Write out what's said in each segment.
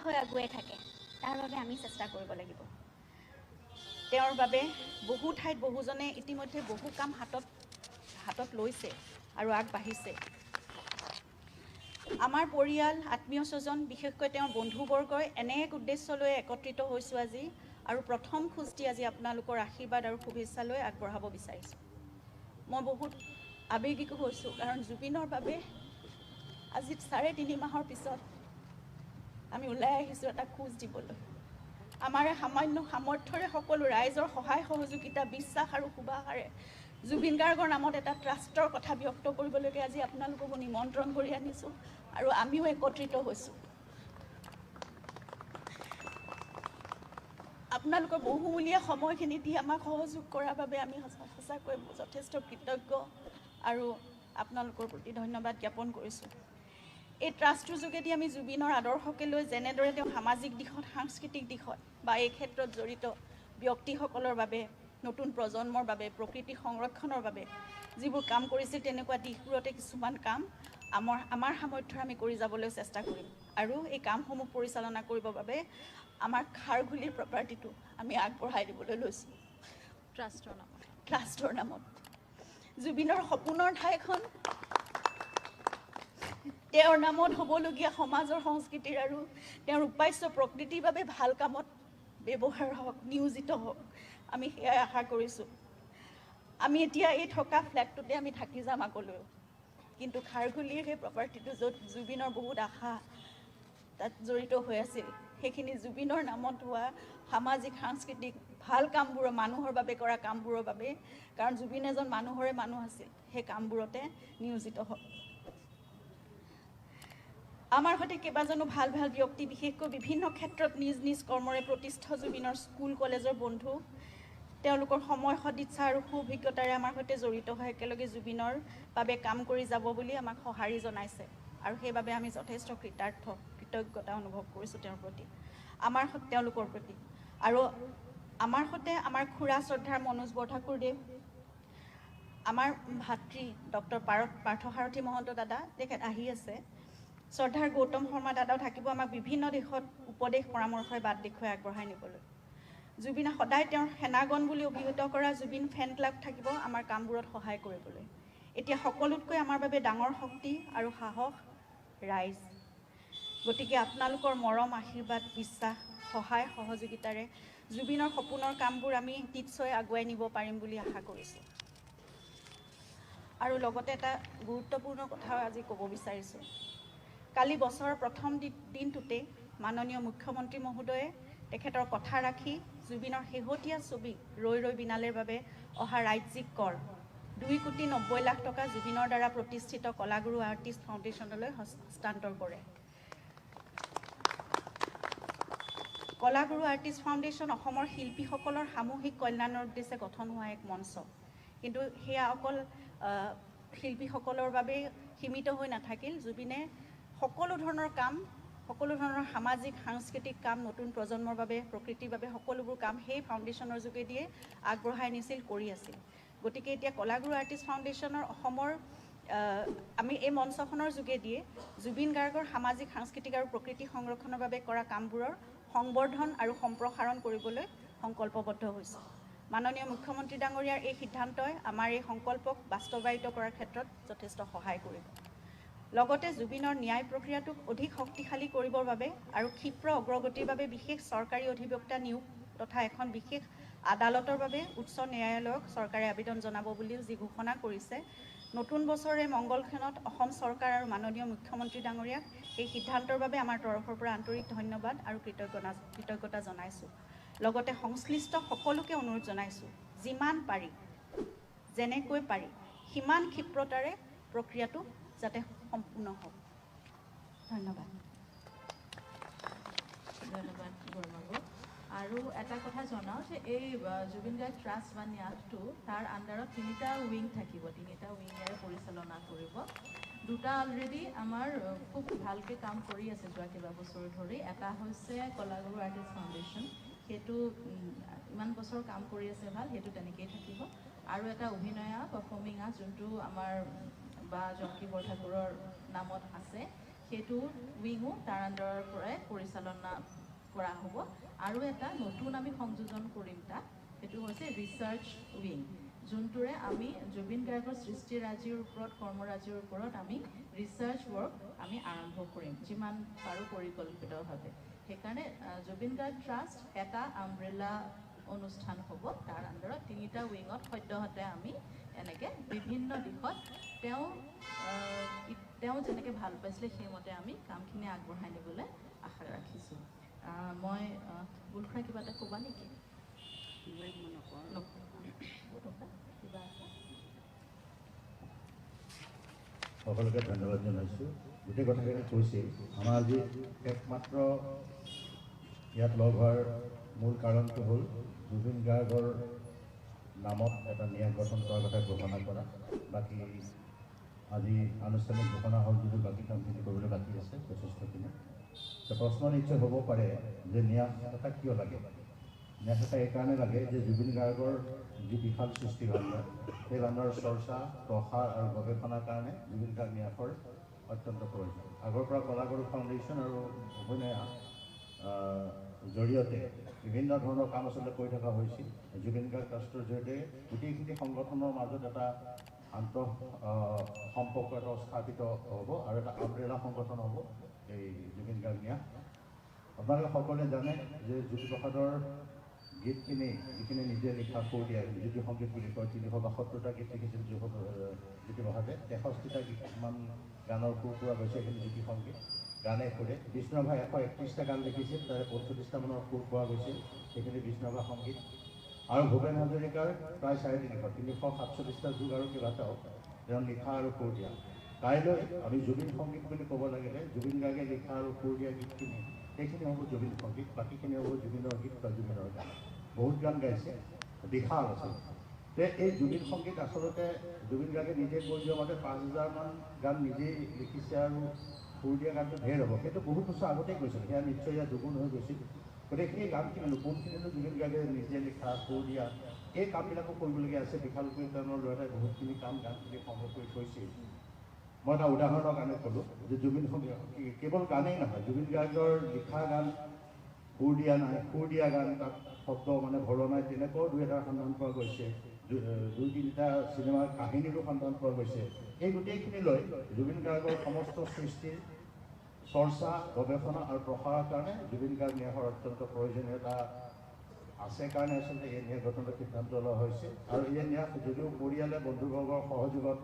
হৈ আগুৱাই থাকে তাৰ বাবে আমি চেষ্টা কৰিব লাগিব। তেওঁৰ বাবে বহু ঠাইত বহুজনে ইতিমধ্যে বহু কাম হাতত লৈছে আৰু আগবাঢ়িছে। আমাৰ পৰিয়াল, আত্মীয় স্বজন, বিশেষকৈ তেওঁৰ বন্ধুবৰ্গই এনে এক উদ্দেশ্য লৈ একত্ৰিত হৈছোঁ আজি, আৰু প্ৰথম খোজটি আজি আপোনালোকৰ আশীৰ্বাদ আৰু শুভেচ্ছা লৈ আগবঢ়াব বিচাৰিছোঁ। মই বহুত আৱেগিক হৈছোঁ, কাৰণ জুবিনৰ বাবে আজি 3.5 মাহৰ পিছত আমি ওলাই আহিছোঁ এটা খোজ দিবলৈ। আমাৰ সামান্য সামৰ্থ্যৰে সকলো ৰাইজৰ সহায় সহযোগিতা, বিশ্বাস আৰু সুবাসেৰে জুবিন গাৰ্গৰ নামত এটা ট্ৰাষ্টৰ কথা ব্যক্ত কৰিবলৈকে আজি আপোনালোককো নিমন্ত্ৰণ কৰি আনিছোঁ, আৰু আমিও একত্ৰিত হৈছোঁ। আপোনালোকৰ বহুমূলীয়া সময়খিনি দি আমাক সহযোগ কৰাৰ বাবে আমি সঁচাকৈ যথেষ্ট কৃতজ্ঞ আৰু আপোনালোকৰ প্ৰতি ধন্যবাদ জ্ঞাপন কৰিছোঁ। এই ট্ৰাষ্টটোৰ যোগেদি আমি জুবিনৰ আদৰ্শকে লৈ যেনেদৰে তেওঁ সামাজিক দিশত, সাংস্কৃতিক দিশত বা এই ক্ষেত্ৰত জড়িত ব্যক্তিসকলৰ বাবে, নতুন প্ৰজন্মৰ বাবে, প্ৰকৃতি সংৰক্ষণৰ বাবে যিবোৰ কাম কৰিছিল, তেনেকুৱা দিশবোৰতে কিছুমান কাম আমাৰ সামৰ্থ্যৰে আমি কৰি যাবলৈ চেষ্টা কৰিম। আৰু এই কামসমূহ পৰিচালনা কৰিবৰ বাবে আমাৰ খাৰঘুলিৰ প্ৰপাৰ্টিটো আমি আগবঢ়াই দিবলৈ লৈছোঁ ট্ৰাষ্টৰ নামত। জুবিনৰ সপোনৰ ঠাইখন তেওঁৰ নামত হ'বলগীয়া সমাজৰ সংস্কৃতিৰ আৰু তেওঁৰ উপাস্য প্ৰকৃতিৰ বাবে ভাল কামত ব্যৱহাৰ হওক, নিয়োজিত হওক, আমি সেয়াই আশা কৰিছোঁ। আমি এতিয়া এই থকা ফ্লেটটোতে আমি থাকি যাম আগলৈও, কিন্তু খাৰঘুলিৰ সেই প্ৰপাৰ্টিটো, য'ত জুবিনৰ বহুত আশা তাত জড়িত হৈ আছিল, সেইখিনি জুবিনৰ নামত হোৱা সামাজিক, সাংস্কৃতিক ভাল কামবোৰ, মানুহৰ বাবে কৰা কামবোৰৰ বাবে, কাৰণ জুবিন এজন মানুহৰে মানুহ আছিল, সেই কামবোৰতে নিয়োজিত হওক। আমাৰ সৈতে কেইবাজনো ভাল ব্যক্তি, বিশেষকৈ বিভিন্ন ক্ষেত্ৰত নিজ নিজ কৰ্মৰে প্ৰতিষ্ঠিত জুবিনৰ স্কুল কলেজৰ বন্ধু, তেওঁলোকৰ সময়, সদিচ্ছা আৰু সুঅভিজ্ঞতাৰে আমাৰ সৈতে জড়িত হৈ একেলগে জুবিনৰ বাবে কাম কৰি যাব বুলি আমাক সঁহাৰি জনাইছে, আৰু সেইবাবে আমি যথেষ্ট কৃতজ্ঞতা অনুভৱ কৰিছোঁ তেওঁলোকৰ প্ৰতি। আৰু আমাৰ সৈতে আমাৰ খুৰা শ্ৰদ্ধাৰ মনোজ বৰঠাকুৰদেৱ, আমাৰ ভাতৃ ডক্টৰ পাৰ্থসাৰথী মহন্ত দাদা, তেখেত আহি আছে, শ্ৰদ্ধাৰ গৌতম শৰ্মা দাদাও থাকিব, আমাক বিভিন্ন দিশত উপদেশ পৰামৰ্শই বাট দেখুৱাই আগবঢ়াই নিবলৈ। জুবিনে সদায় তেওঁৰ সেনাগন বুলি অভিহিত কৰা জুবিন ফেন ক্লাব থাকিব আমাৰ কামবোৰত সহায় কৰিবলৈ। এতিয়া সকলোতকৈ আমাৰ বাবে ডাঙৰ শক্তি আৰু সাহস ৰাইজ। গতিকে আপোনালোকৰ মৰম, আশীৰ্বাদ, বিশ্বাস, সহায় সহযোগিতাৰে জুবিনৰ সপোনৰ কামবোৰ আমি নিশ্চয় আগুৱাই নিব পাৰিম বুলি আশা কৰিছোঁ। আৰু লগতে এটা গুৰুত্বপূৰ্ণ কথা আজি ক'ব বিচাৰিছোঁ। কালি বছৰৰ প্ৰথম দিনটোতে মাননীয় মুখ্যমন্ত্ৰী মহোদয়ে তেখেতৰ কথা ৰাখি জুবিনৰ শেহতীয়া ছবি ৰৈ ৰৈ বিনালেৰ বাবে অহা ৰাজ্যিক কৰ 2,90,00,000 টকা জুবিনৰ দ্বাৰা প্ৰতিষ্ঠিত কলাগুৰু আৰ্টিষ্ট ফাউণ্ডেশ্যনলৈ হস্তান্তৰ কৰে। কলাগুৰু আৰ্টিষ্ট ফাউণ্ডেশ্যন অসমৰ শিল্পীসকলৰ সামূহিক কল্যাণৰ উদ্দেশ্যে গঠন হোৱা এক মঞ্চ, কিন্তু সেয়া অকল শিল্পীসকলৰ বাবে সীমিত হৈ নাথাকিল। জুবিনে সকলো ধৰণৰ কাম, সকলো ধৰণৰ সামাজিক, সাংস্কৃতিক কাম, নতুন প্ৰজন্মৰ বাবে, প্ৰকৃতিৰ বাবে সকলোবোৰ কাম সেই ফাউণ্ডেশ্যনৰ যোগেদিয়ে আগবঢ়াই নিছিল, কৰি আছিল। গতিকে এতিয়া কলাগুৰু আৰ্টিষ্ট ফাউণ্ডেশ্যনৰ অসমৰ আমি এই মঞ্চখনৰ যোগেদিয়ে জুবিন গাৰ্গৰ সামাজিক, সাংস্কৃতিক আৰু প্ৰকৃতি সংৰক্ষণৰ বাবে কৰা কামবোৰৰ সংবৰ্ধন আৰু সম্প্ৰসাৰণ কৰিবলৈ সংকল্পবদ্ধ হৈছোঁ। মাননীয় মুখ্যমন্ত্ৰী ডাঙৰীয়াৰ এই সিদ্ধান্তই আমাৰ এই সংকল্পক বাস্তৱায়িত কৰাৰ ক্ষেত্ৰত যথেষ্ট সহায় কৰিব। লগতে জুবিনৰ ন্যায় প্ৰক্ৰিয়াটোক অধিক শক্তিশালী কৰিবৰ বাবে আৰু ক্ষীপ্ৰ অগ্ৰগতিৰ বাবে বিশেষ চৰকাৰী অধিবক্তা নিয়োগ তথা এখন বিশেষ আদালতৰ বাবে উচ্চ ন্যায়ালয়ক চৰকাৰে আবেদন জনাব বুলিও যি ঘোষণা কৰিছে, নতুন বছৰে মংগলক্ষণত অসম চৰকাৰ আৰু মাননীয় মুখ্যমন্ত্ৰী ডাঙৰীয়াক এই সিদ্ধান্তৰ বাবে আমাৰ তৰফৰ পৰা আন্তৰিক ধন্যবাদ আৰু কৃতজ্ঞতা জনাইছোঁ। লগতে সংশ্লিষ্ট সকলোকে অনুৰোধ জনাইছোঁ, যিমান পাৰি, যেনেকৈ পাৰি, সিমান ক্ষীপ্ৰতাৰে প্ৰক্ৰিয়াটো যাতে সম্পূৰ্ণ হওক। ধন্যবাদ। ধন্যবাদ বৰ্মাগু। আৰু এটা কথা জনাওঁ যে এই জুবিন গাৰ্গ ট্ৰাষ্ট বা ন্যাসটো তাৰ আণ্ডাৰত 3টা উইং থাকিব, 3টা উইঙেৰে পৰিচালনা কৰিব। 2টা অলৰেডি আমাৰ খুব ভালকৈ কাম কৰি আছে যোৱা কেইবাবছৰ ধৰি। এটা হৈছে কলাগুৰু আৰ্টিষ্ট ফাউণ্ডেশ্যন, সেইটো ইমান বছৰ কাম কৰি আছে ভাল, সেইটো তেনেকেই থাকিব। আৰু এটা অভিনয়া পাৰফৰ্মিং আৰ্টছ, যোনটো আমাৰ বা জংকী বৰঠাকুৰৰ নামত আছে, সেইটো উইঙো তাৰ আণ্ডাৰৰ পৰাই পৰিচালনা কৰা হ'ব আৰু এটা নতুন আমি সংযোজন কৰিম তাত সেইটো হৈছে ৰিচাৰ্চ উইং যোনটোৰে আমি জুবিন গাৰ্গৰ সৃষ্টিৰাজিৰ ওপৰত কৰ্মৰাজিৰ ওপৰত আমি ৰিচাৰ্চ ৱৰ্ক আমি আৰম্ভ কৰিম যিমান পাৰোঁ পৰিকল্পিতভাৱে সেইকাৰণে জুবিন গাৰ্গ ট্ৰাষ্ট এটা আমব্ৰেলা অনুষ্ঠান হ'ব তাৰ আণ্ডাৰত 3টা উইঙত সদ্যহতে আমি এনেকৈ বিভিন্ন দিশত তেওঁ যেনেকৈ ভাল পাইছিলে সেইমতে আমি কামখিনি আগবঢ়াই নিবলৈ আশা ৰাখিছোঁ মই বুলখুৰা কিবা এটা ক'বা নেকি সকলোকে ধন্যবাদ জনাইছোঁ গোটেই কথাখিনি কৈছে আমাৰ আজি একমাত্ৰ ইয়াত লগ হোৱাৰ মূল কাৰণটো হ'ল জুবিন গাৰ্গৰ নামত এটা ন্যাস গঠন কৰাৰ কথা ঘোষণা কৰা বাকী আজি আনুষ্ঠানিক ঘোষণা হ'ল যদিও বাকী কামখিনি কৰিবলৈ বাকী আছে যথেষ্টখিনি প্ৰশ্ন নিশ্চয় হ'ব পাৰে যে ন্যাস এটা কিয় লাগে ন্যাস এটা এইকাৰণে লাগে যে জুবিন গাৰ্গৰ যি বিশাল সৃষ্টি ভাণ্ডাৰ সেই ভাণ্ডাৰৰ চৰ্চা প্ৰসাৰ আৰু গৱেষণাৰ কাৰণে জুবিন গাৰ্গ ন্যাসৰ অত্যন্ত প্ৰয়োজন আগৰ পৰা কলাগুৰু ফাউণ্ডেশ্যন আৰু অভিনয়া জৰিয়তে বিভিন্ন ধৰণৰ কাম আচলতে কৰি থকা হৈছিল জুবিন গাৰ্গ ট্ৰাষ্টৰ জৰিয়তে গোটেইখিনি সংগঠনৰ মাজত এটা আন্তঃ সম্পৰ্ক এটা স্থাপিত হ'ব আৰু এটা আমব্ৰেলা সংগঠন হ'ব এই জুবিন গাৰ্গ ন্যাস আপোনালোকে সকলোৱে জানে যে জ্যোতিপ্ৰসাদৰ গীতখিনি যিখিনি নিজে লিখা সুৰ দিয়া জ্যোতি সংগীত বুলি কয় 372টা গীত লিখিছিল জ্যোতিপ্ৰসাদে 63টা গীতমান গানৰ সুৰ পোৱা গৈছে সেইখিনি জ্যোতি সংগীত গানে সুৰে বিষ্ণুৰাভাই 131টা গান লিখিছিল তাৰে 45টামানৰ সুৰ পোৱা গৈছিল সেইখিনি বিষ্ণুৰাভা সংগীত আৰু ভূপেন হাজৰিকাৰ প্ৰায় 347টা যুগ আৰু কেইবাটাও তেওঁ লিখা আৰু সুৰ দিয়া কাইলৈ আমি জুবিন সংগীত বুলি ক'ব লাগিলে জুবিন গাৰ্গে লিখা আৰু সুৰ দিয়া গীতখিনি সেইখিনি হ'ব জুবিন সংগীত বাকীখিনি হ'ব জুবিনৰ গীত বা জুবিনৰ গান বহুত গান গাইছে বিশাল আচলতে এই জুবিন সংগীত আচলতে জুবিন গাৰ্গে নিজে কৈ যোৱা মতে 5000মান গান নিজেই লিখিছে আৰু সুৰ দিয়া গানটো ঢেৰ হ'ব সেইটো বহুত বছৰ আগতেই কৈছিল সেয়া নিশ্চয় ইয়াত দুগুণ হৈ গৈছিল গতিকে সেই গানখিনি কোনখিনিনো জুবিন গাৰ্গে নিজে লিখা সুৰ দিয়া এই কামবিলাকো কৰিবলগীয়া আছে বিশালকৈ তেওঁৰ ল'ৰাই বহুতখিনি কাম গানখিনি সংগ্ৰহ কৰি থৈছিল মই এটা উদাহৰণৰ কাৰণে ক'লোঁ যে জুবিন সংগীত কেৱল গানেই নহয় জুবিন গাৰ্গৰ লিখা গান সুৰ দিয়া গান তাত শব্দ মানে ভৰা নাই তেনেকুৱাও 2-এটা সন্ধান পোৱা গৈছে 2-3টা চিনেমাৰ কাহিনীৰো সন্ধান পোৱা গৈছে এই গোটেইখিনি লৈ জুবিন গাৰ্গৰ সমস্ত সৃষ্টিৰ চৰ্চা গৱেষণা আৰু প্ৰসাৰৰ কাৰণে জুবিন গাৰ্গ ন্যাসৰ অত্যন্ত প্ৰয়োজনীয়তা আছে কাৰণে আচলতে এই ন্যাস গঠনৰ সিদ্ধান্ত লোৱা হৈছে আৰু এই ন্যাস যদিও পৰিয়ালে বন্ধুবৰ্গৰ সহযোগত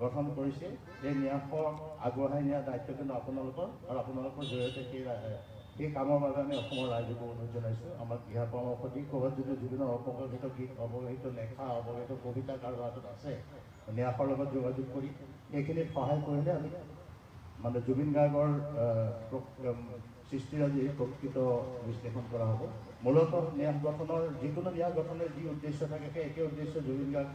গঠন কৰিছে এই ন্যাসক আগবঢ়াই নিয়াৰ দায়িত্ব কিন্তু আপোনালোকৰ আৰু আপোনালোকৰ জৰিয়তে সেই কামৰ বাবে আমি অসমৰ ৰাইজকো অনুৰোধ জনাইছোঁ আমাক দিহা পৰামৰ্শ দি ক'ৰবাত যদি জুবিনৰ অপব্যৱহৃত গীত অৱহেলিত লেখা অৱহেলিত কবিতা কাৰোবাৰ হাতত আছে ন্যাসৰ লগত যোগাযোগ কৰি সেইখিনিত সহায় কৰিলে আমি মানে জুবিন গাৰ্গৰ সৃষ্টিৰাজিৰ প্ৰকৃত বিশ্লেষণ কৰা হ'ব মূলতঃ ন্যাস গঠনৰ যিকোনো ন্যাস গঠনৰ যি উদ্দেশ্য থাকে সেই একে উদ্দেশ্য জুবিন গাৰ্গ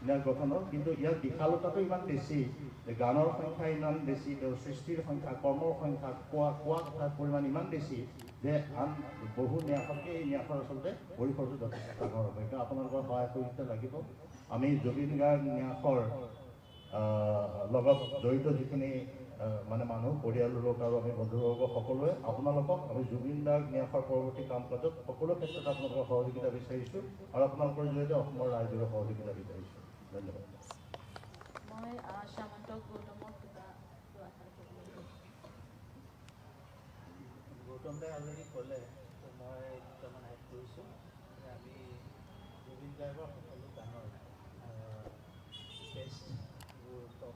ন্যাস গঠনৰ কিন্তু ইয়াৰ বিশালতাটো ইমান বেছি যে গানৰ সংখ্যা ইমান বেছি তেওঁৰ সৃষ্টিৰ সংখ্যা কৰ্মৰ সংখ্যা কোৱা কথাৰ পৰিমাণ ইমান বেছি যে আন বহু ন্যাসতকৈ এই ন্যাসৰ আচলতে পৰিসৰটো যথেষ্ট ডাঙৰ হ'ব এতিয়া আপোনালোকৰ সহায় সহযোগিতা লাগিব আমি জুবিন গাৰ্গ ন্যাসৰ লগত জড়িত যিখিনি মানে মানুহ পৰিয়ালৰ লোক আৰু আমি বন্ধুবৰ্গ সকলোৱে আপোনালোকক আমি জুবিন গাৰ্গ ন্যাসৰ পৰৱৰ্তী কাম কাজত সকলো ক্ষেত্ৰত আপোনালোকৰ সহযোগিতা বিচাৰিছোঁ আৰু আপোনালোকৰ জৰিয়তে অসমৰ ৰাইজৰ সহযোগিতা বিচাৰিছোঁ ধন্যবাদ মই সামন্ত গৌতমক কিবা গৌতম দাই অলৰেডি ক'লে মই দুটামান এড কৰিছোঁ যে আমি জুবিন গাৰ্গৰ সকলো গানৰ বেষ্ট যিবোৰ টপ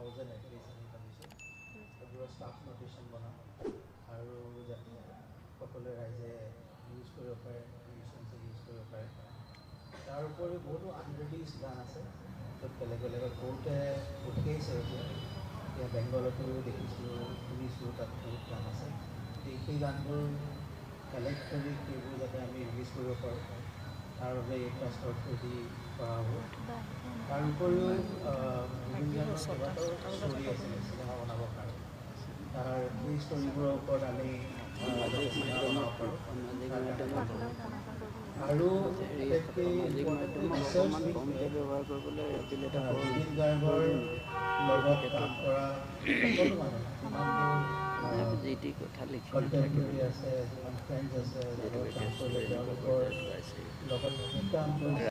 1000 এটলিষ্ট আমি ভাবিছোঁ সেইবোৰৰ ষ্টাফ ন'টেশ্যন বনাম আৰু যাতে সকলোৱে ৰাইজে ইউজ কৰিব পাৰে মিউজিচিয়ানছে ইউজ কৰিব পাৰে তাৰ উপৰিও বহুতো আনৰিলিজ গান আছে য'ত বেলেগ বেলেগত বহুতে পঠিয়াইছে এতিয়া বেংগলতো দেখিছোঁ শুনিছোঁ তাত বহুত গান আছে সেই গানবোৰ কালেক্ট কৰি সেইবোৰ যাতে আমি ৰিলিজ কৰিব পাৰোঁ তাৰ বাবে এই ট্ৰাষ্টৰ থ্ৰুদি কৰা হ'ব তাৰ উপৰিও জুবিন গাৰ্গৰ কেইবাটাও ষ্টৰী আছিলে চিনেমা বনাবৰ কাৰণে তাৰ সেই ষ্টৰীবোৰৰ ওপৰত আমি চিনেমা বনাব পাৰোঁ আৰু জুবিন গাৰ্গৰ লগত কাম কৰা সকলো মানুহ কণ্টেম্পৰেৰী আছে, যিমান ফ্ৰেণ্ডছ আছে, লগত কাম কৰিলে তেওঁলোকৰ লগত কি কাম কৰিছে